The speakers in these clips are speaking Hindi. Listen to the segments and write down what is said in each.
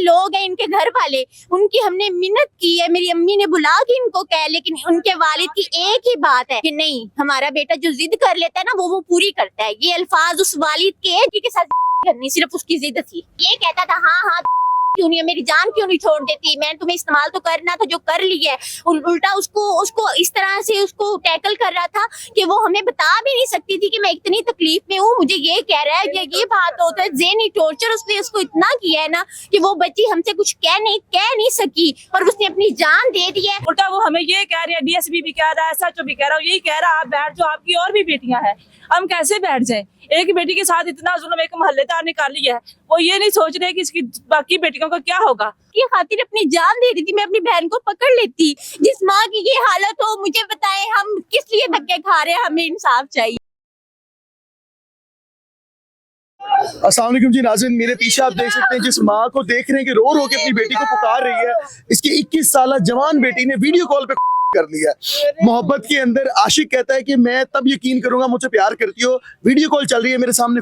लोग हैं इनके घर वाले, उनकी हमने मिन्नत की है, मेरी अम्मी ने बुला के इनको कह, लेकिन उनके वालिद की एक ही बात है कि नहीं, हमारा बेटा जो जिद कर लेता है ना वो पूरी करता है। ये अल्फाज उस वालिद के साथ करनी सिर्फ उसकी जिद थी। ये कहता था हाँ हाँ क्यों नहीं, मेरी जान क्यों नहीं छोड़ देती, मैंने तुम्हें इस्तेमाल तो करना था, जो कर ली है। उल्टा उसको इस तरह से उसको टैकल कर रहा था कि वो हमें बता भी नहीं सकती थी कि मैं इतनी तकलीफ में हूँ, मुझे ये कह रहा है कि ये बात होता है। ज़हनी टॉर्चर उसने उसको इतना किया है ना कि वो बच्ची हमसे कुछ कह नहीं सकी और उसने अपनी जान दे दी है। उल्टा वो हमें ये कह रही है, डीएसपी भी कह रहा है, एसएचओ भी कह रहा है, यही कह रहा है आप बैठ जाओ, आपकी और भी बेटियां हैं, हम कैसे बैठ जाएं। एक बेटी के साथ इतना जुल्म एक मोहल्लेदार ने कर लिया है, वो ये नहीं सोच रहे कि इसकी बाकी बेटियों का क्या होगा। ये खातिर अपनी जान दे दी थी, मैं अपनी बहन को पकड़ लेती। जिस माँ की ये हालत हो, मुझे बताएं हम किस लिए धक्के खा रहे हैं, हमें इंसाफ चाहिए। अस्सलाम वालेकुम जी नाज़रीन, मेरे पीछे आप देख सकते हैं जिस माँ को देख रहे हैं कि रो रो के अपनी बेटी को पुकार रही है, इसकी 21 साल जवान बेटी ने वीडियो कॉल पे कर लिया। मोहब्बत के अंदर आशिक कहता है कि मैं तब यकीन करूंगा मुझसे प्यार करती हो, वीडियो कॉल चल रही है मेरे सामने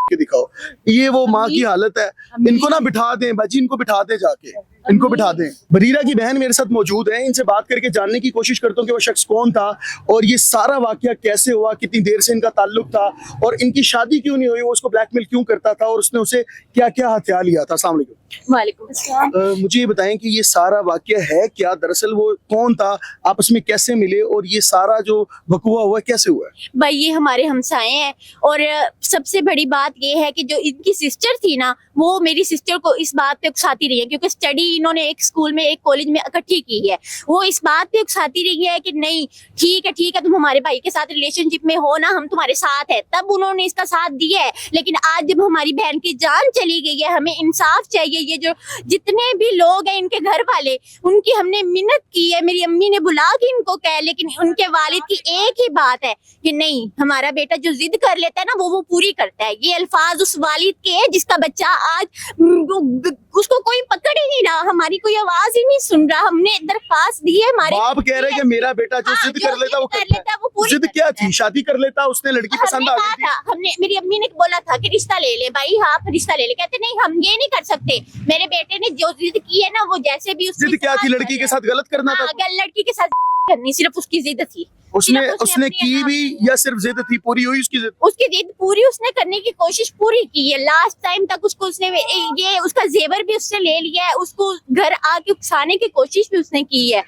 के दिखाओ। ये वो माँ की हालत है। इनको ना बिठा दें बाजी, इनको बिठा दें, जाके इनको बिठा दें। बरीरा की बहन मेरे साथ मौजूद है, इनसे बात करके जानने की कोशिश करता हूँ कि वो शख्स कौन था और ये सारा वाकया कैसे हुआ, कितनी देर से इनका ताल्लुक था और इनकी शादी क्यों नहीं हुई, वो उसको ब्लैकमेल क्यों करता था और उसने उसे क्या क्या हथियार लिया था। अस्सलाम वालेकुम। वालेकुम अस्सलाम। मुझे ये बताएं कि ये सारा वाकया है क्या, दरअसल वो कौन था, आपस में कैसे मिले और ये सारा जो वकूआ हुआ कैसे हुआ? भाई ये हमारे हमसाए हैं और सबसे बड़ी बात ये है कि जो इनकी सिस्टर थी ना, वो मेरी सिस्टर को इस बात पे उकसाती रही है, क्योंकि स्टडी इन्होंने एक स्कूल में एक कॉलेज में इकट्ठी की है। वो इस बात पे उकसाती रही है कि नहीं ठीक है तुम हमारे भाई के साथ रिलेशनशिप में हो ना, हम तुम्हारे साथ है, तब उन्होंने इसका साथ दिया है। लेकिन आज जब हमारी बहन की जान चली गई है, हमें इंसाफ चाहिए। ये जो जितने भी लोग हैं इनके घर वाले, उनकी हमने मिन्नत की है, मेरी अम्मी ने बुला के इनको कह, लेकिन उनके वालिद की एक ही बात है कि नहीं, हमारा बेटा जो जिद कर लेता है ना वो पूरी करता है। ये अल्फाज उस वालिद के हैं जिसका बच्चा आज उसको कोई पकड़ ही नहीं रहा, हमारी कोई आवाज ही नहीं सुन रहा। हमने दरखास्त दी है, हमारे बाप कह रहे हैं कि मेरा बेटा जो जिद कर लेता वो करता है। वो जिद क्या थी, शादी कर लेता, उसने लड़की पसंद आ गई थी। हमने मेरी अम्मी ने बोला था कि रिश्ता ले ले भाई, हाँ रिश्ता ले ले। कहते नहीं हम ये नहीं कर सकते, मेरे बेटे ने जो जिद की है ना वो जैसे भी जिद क्या थी, लड़की के साथ गलत करना था? लड़की के साथ करनी सिर्फ उसकी जिद थी। उसने की भी या सिर्फ जिद थी, पूरी हुई उसकी जिद? उसकी जिद पूरी उसने करने की कोशिश पूरी की है। लास्ट टाइम तक उसको उसने ये उसका जेवर भी उससे ले लिया है, उसको घर आके उकसाने की कोशिश भी उसने की है।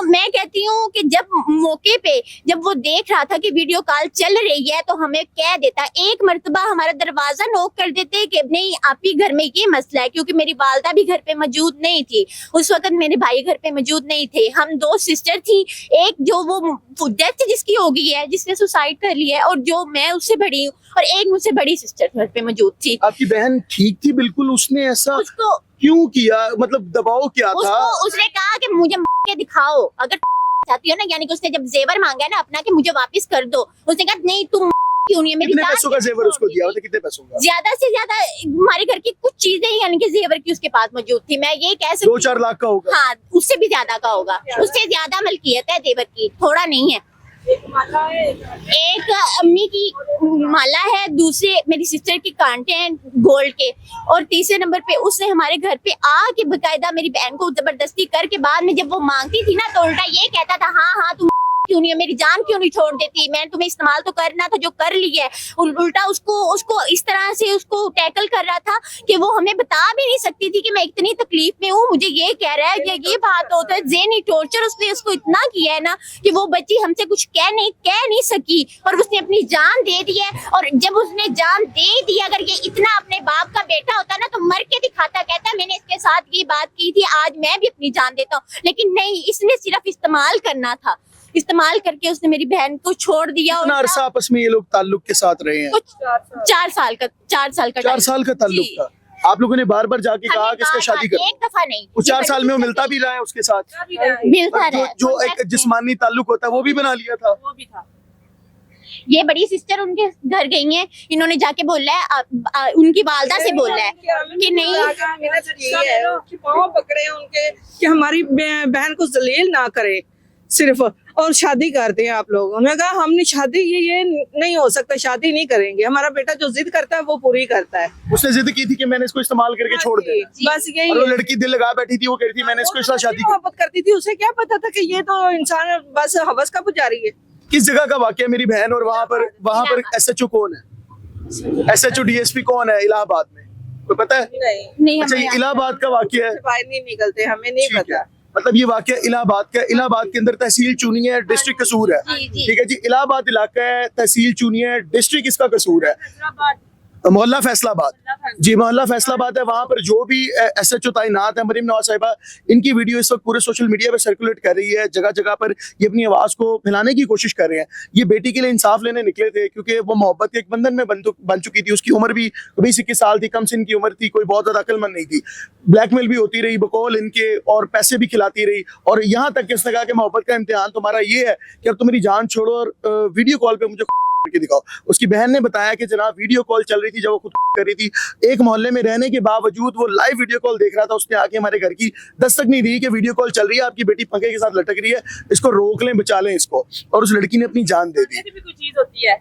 मैं कहती हूँ कि जब मौके पे जब वो देख रहा था कि वीडियो कॉल चल रही है तो हमें कह देता, एक मर्तबा हमारा दरवाजा नॉक कर देते कि नहीं आप ही घर में ये मसला है, क्योंकि मेरी वालदा भी घर पे मौजूद नहीं थी उस वक्त, मेरे भाई घर पे मौजूद नहीं थे। हम दो सिस्टर थी, एक जो वो डेथ जिसकी हो गई है, जिसने सुसाइड कर लिया है, और जो मैं उससे बड़ी हूँ, और एक मुझसे बड़ी सिस्टर घर पे मौजूद थी। आपकी बहन ठीक थी बिल्कुल, उसने ऐसा उसको क्यों किया, मतलब दबाव क्या था? उसने कहा कि मुझे के दिखाओ अगर चाहती हो ना, यानी कि उसने जब जेवर मांगा है ना अपना कि मुझे वापस कर दो, उसने कहा नहीं तुम क्यों नहीं है मेरी। कितने पैसों का जेवर उसको दिया, मतलब कितने पैसों का? ज्यादा से ज्यादा हमारे घर की कुछ चीजें यानी कि जेवर की उसके पास मौजूद थी। मैं ये कह सकती 2-4 लाख का होगा। हाँ उससे भी ज्यादा का होगा, उससे ज्यादा मलकियत है जेवर की, थोड़ा नहीं है। एक अम्मी की माला है, दूसरे मेरी सिस्टर की कांटे हैं गोल्ड के, और तीसरे नंबर पे उसने हमारे घर पे आके बकायदा मेरी बहन को जबरदस्ती करके बाद में जब वो मांगती थी ना तो उल्टा ये कहता था हाँ हाँ तुम क्यों नहीं है, मेरी जान क्यों नहीं छोड़ देती, मैंने तुम्हें इस्तेमाल तो करना था, जो कर ली है। उल्टा उसको इस तरह से उसको टैकल कर रहा था कि वो हमें बता भी नहीं सकती थी कि मैं इतनी तकलीफ में हूँ, मुझे ये कह रहा है कि ये बात होता है। ज़हनी टॉर्चर उसने उसको इतना किया है ना कि वो बच्ची हमसे कुछ कह नहीं सकी और उसने अपनी जान दे दी है। और जब उसने जान दे दी, अगर ये इतना अपने बाप का बेटा होता ना तो मर के दिखाता, कहता मैंने इसके साथ ये बात की थी, आज मैं भी अपनी जान देता हूँ। लेकिन नहीं, इसने सिर्फ इस्तेमाल करना था, इस्तेमाल करके उसने मेरी बहन को छोड़ दिया। कितना अरसा आपस में ये लोग ताल्लुक के साथ रहे हैं? कुछ 4 साल का 4 साल का ताल्लुक था। आप लोगों ने बार बार जाके कहा कि इसका शादी कर, एक दफा नहीं, वो 4 साल में वो मिलता भी रहा है उसके साथ, मिलता रहा। जो एक जिस्मानी ताल्लुक होता है वो भी बना लिया था। वो भी था। ये बड़ी सिस्टर उनके घर गई हैं, इन्होंने जाके बोला है उनकी वालदा से बोला है कि नहीं पाँव पकड़े उनके कि हमारी बहन को जलील ना करे, सिर्फ, और शादी करते हैं आप लोग। उन्होंने कहा हमने शादी ये नहीं हो सकता, शादी नहीं करेंगे। हमारा बेटा जो जिद करता है वो पूरी करता है। उसने जिद की थी कि मैंने इसको इस्तेमाल करके छोड़ दिया, बस यही और वो लड़की दिल लगा बैठी थी, वो कह रही थी मैंने इसको इसलिए शादी की। मोहब्बत करती थी, उसे क्या पता था कि ये तो इंसान बस हवस का पुजारी है। किस जगह का वाकया मेरी बहन, और वहाँ पर SHO कौन है, SHO DSP कौन है इलाहाबाद में, कोई पता है? नहीं, अच्छा, ये इलाहाबाद का वाकया है, बाहर नहीं निकलते, हमें नहीं ठीक है। पता। मतलब ये वाकया इलाहाबाद का, इलाहाबाद के अंदर तहसील चुनी है, डिस्ट्रिक्ट कसूर है, ठीक है जी। इलाहाबाद इलाका है, तहसील चुनी है, डिस्ट्रिक्ट इसका कसूर है, मोहल्ला फैसलाबाद जी, मोहल्ला फैसलाबाद है। वहां पर जो भी SHO तैनात है, मरीम नवाज साहिबा, इनकी वीडियो इस वक्त पूरे सोशल मीडिया पे सर्कुलेट कर रही है, जगह जगह पर ये अपनी आवाज को फैलाने की कोशिश कर रहे हैं। ये बेटी के लिए इंसाफ लेने निकले थे, क्योंकि वो मोहब्बत के एक बंधन में बन चुकी थी। उसकी उम्र भी 20-21 साल थी, कम से इनकी उम्र थी, कोई बहुत ज्यादा अक्लमंद नहीं थी। ब्लैकमेल भी होती रही बकौल इनके, और पैसे भी खिलाती रही, और यहाँ तक कि इसने कहा कि मोहब्बत का इम्तिहान तुम्हारा ये है कि अब तुम मेरी जान छोड़ो और वीडियो कॉल पे मुझे के दिखाओ। उसकी बहन ने बताया कि जनाब वीडियो कॉल चल रही थी, जब वो खुद कर रही थी, एक मोहल्ले में रहने के बावजूद वो लाइव वीडियो कॉल देख रहा था। उसने आके हमारे घर की दस्तक नहीं दी कि वीडियो कॉल चल रही है, आपकी बेटी पंखे के साथ लटक रही है, इसको रोक लें, बचा लें इसको, और उस लड़की ने अपनी जान दे दी। इंसानियत भी कोई चीज होती है,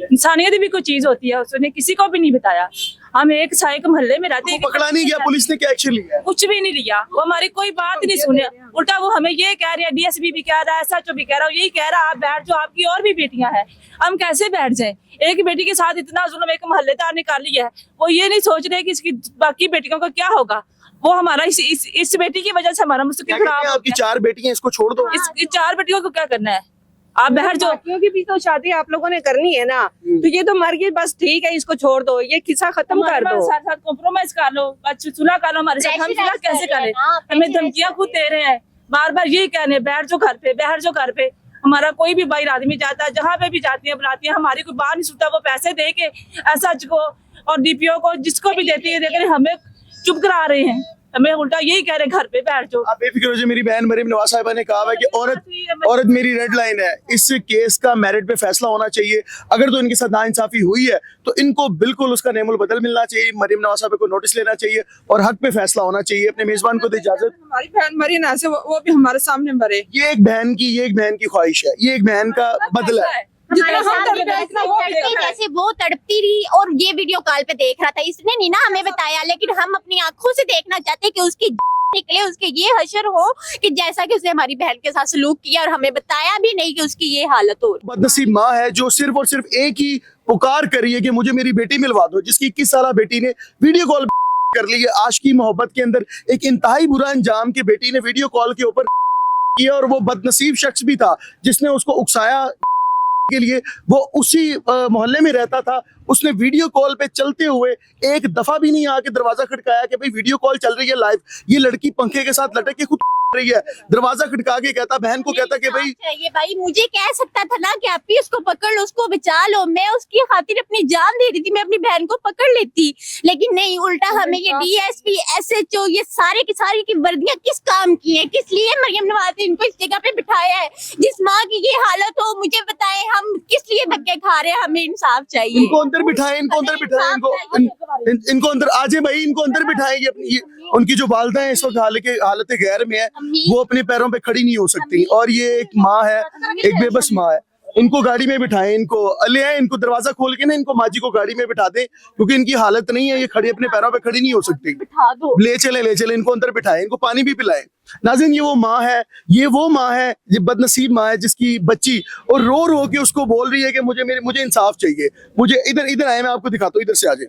इंसानियत भी कोई चीज होती है, उसने किसी को भी नहीं बताया। हम एक साए के मोहल्ले में रहते हैं, पकड़ा नहीं गया, पुलिस ने क्या एक्शन लिया? कुछ भी नहीं लिया, वो हमारी कोई बात नहीं सुने, उल्टा वो हमें ये कह रही है, DSP भी कह रहा है, SHO भी कह रहा है, यही कह रहा है आप बैठ जाओ, आपकी और भी बेटियां हैं, हम कैसे बैठ जाएं? एक बेटी के साथ इतना जुल्म एक मोहल्लेदार ने कर लिया है, वो ये नहीं सोच रहे कि इसकी बाकी बेटियों का क्या होगा। वो हमारा इस बेटी की वजह से हमारा मुस्तकिल खराब हो आपकी गया। 4 बेटियां, इसको छोड़ दो। इस 4 बेटियों को क्या करना है? आप बैठ जाओ, क्योंकि भी तो शादी आप लोगों ने करनी है ना, तो ये तो मर गई, बस ठीक है, इसको छोड़ दो, ये किस्सा खत्म कर दो। साथ साथ कॉम्प्रोमाइज कर लो, सुलह कर लो हमारे साथ। हम सुलह कैसे करें? हमें धमकियां खुद दे रहे हैं, बार बार यही कहने बैठ जाओ घर पे, बैठ जाओ घर पे। हमारा कोई भी बाहर आदमी जाता है, जहाँ पे भी जाती है बुलाती है, हमारी कोई बात नहीं सुनता। वो पैसे दे के SH को और DPO को जिसको भी देती है, देकर हमें चुप करा रहे हैं, हमें उल्टा यही कह रहे घर पे बैठ जाओ। आप बेफिक्र हो जाइए, मेरी बहन मरीम नवाज साहिबा ने कहा है कि औरत मेरी रेड लाइन है, इस केस का मेरिट पे फैसला होना चाहिए। अगर तो इनके साथ नाइंसाफी हुई है तो इनको बिल्कुल उसका नेमुल बदल मिलना चाहिए, मरीम नवाज साहिबा को नोटिस लेना चाहिए और हक पे फैसला होना चाहिए। अपने मेजबान को दे इजाजत। हमारी बहन मरी ना से वो भी हमारे सामने मरे। ये एक बहन की ख्वाहिश है, ये एक बहन का बदला है। हमारे साथ भी जैसे वो तड़पती रही और ये वीडियो कॉल पे देख रहा था, इसने नहीं ना हमें बताया, लेकिन हम अपनी आंखों से देखना चाहते हैं कि उसकी निकले, उसके ये हशर हो कि जैसा कि उसने हमारी बहन के साथ सलूक किया, और हमें बताया भी नहीं कि उसकी ये हालत हो। बदनसीब माँ है जो सिर्फ और सिर्फ एक ही पुकार कर रही है कि मुझे मेरी बेटी मिलवा दो, जिसकी 21 साल बेटी ने वीडियो कॉल कर ली है। आशिकी मोहब्बत के अंदर एक इंतहाई बुरा अंजाम की बेटी ने वीडियो कॉल के ऊपर किया, और वो बदनसीब शख्स भी था जिसने उसको उकसाया के लिए। वो उसी मोहल्ले में रहता था, उसने वीडियो कॉल पे चलते हुए एक दफा भी नहीं आके दरवाजा खटकाया कि भाई वीडियो कॉल चल रही है लाइव, ये लड़की पंखे के साथ लटक के खुद रही है। दरवाजा खटका के कहता, बहन को कहता कि भाई मुझे कह सकता था ना कि आप भी उसको पकड़ लो, उसको बचा लो, मैं उसकी खातिर अपनी जान दे रही थी, मैं अपनी बहन को पकड़ लेती, लेकिन नहीं, उल्टा हमें ये DSP SHO ये सारे की सारी की वर्दियां किस काम की हैं, किस लिए मरियम नवाज ने इनको इस जगह पे बिठाया है? जिस माँ की ये हालत हो, मुझे बताएं हम किस लिए धक्के खा रहे हैं? हमें इंसाफ चाहिए। इनको अंदर बिठाए, इनको अंदर बिठाए, इनको अंदर आजे भाई, इनको अंदर बिठाएंगे। अपनी उनकी जो वालदा है इस वक्त हालत गैर में है, वो अपने पैरों पे खड़ी नहीं हो सकती, और ये एक माँ है, एक बेबस माँ है। इनको गाड़ी में बिठाएं, इनको ले आए, इनको दरवाजा खोल के ना इनको माजी को गाड़ी में बिठा दें, क्योंकि इनकी हालत नहीं है, ये खड़ी अपने पैरों पे खड़ी नहीं हो सकती। ले चले इनको अंदर बिठाएं, इनको पानी भी पिलाएं। नाज़रीन, ये वो माँ है, ये बदनसीब माँ है जिसकी बच्ची और रो रो के उसको बोल रही है कि मुझे इंसाफ चाहिए, मुझे इधर आए, मैं आपको दिखाता हूँ, इधर से आ जाए।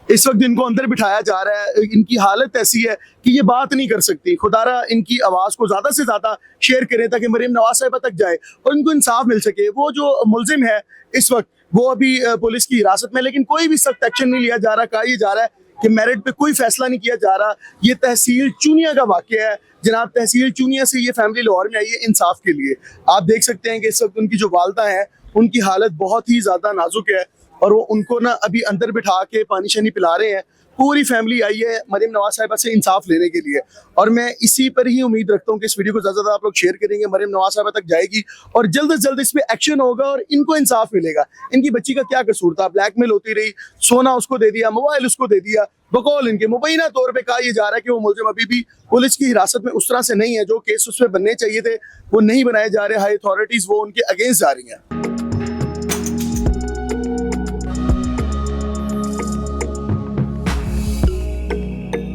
इस वक्त इनको अंदर बिठाया जा रहा है, इनकी हालत ऐसी है कि ये बात नहीं कर सकती। खुदारा इनकी आवाज को ज्यादा से ज्यादा शेयर करें ताकि मरीम नवाज साहिबा तक जाए और इनको इंसाफ मिल सके। वो जो मुलजिम है इस वक्त, वो अभी पुलिस की हिरासत में, लेकिन कोई भी सख्त एक्शन नहीं लिया जा रहा। कहा यह जा रहा है कि मेरिट पे कोई फैसला नहीं किया जा रहा। ये तहसील चूनिया का वाकया है जनाब, तहसील चूनिया से ये फैमिली लाहौर में आई है इंसाफ के लिए। आप देख सकते हैं कि इस वक्त उनकी जो वालदा है, उनकी हालत बहुत ही ज्यादा नाजुक है, और वो उनको ना अभी अंदर बिठा के पानी शानी पिला रहे हैं। पूरी फैमिली आई है मरियम नवाज साहिबा से इंसाफ लेने के लिए, और मैं इसी पर ही उम्मीद रखता हूँ कि इस वीडियो को ज़्यादा आप लोग शेयर करेंगे, मरियम नवाज साहिबा तक जाएगी और जल्द से जल्द इस पे एक्शन होगा और इनको इंसाफ मिलेगा। इनकी बच्ची का क्या कसूर था? ब्लैकमेल होती रही, सोना उसको दे दिया, मोबाइल उसको दे दिया, बकौल इनके मुबैना तौर पे कहा यह जा रहा है कि वो मुलजिम अभी भी पुलिस की हिरासत में उस तरह से नहीं है, जो केस उसमें बनने चाहिए थे वो नहीं बनाए जा रहे, हाई अथॉरिटीज वो उनके अगेंस्ट जा रही हैं।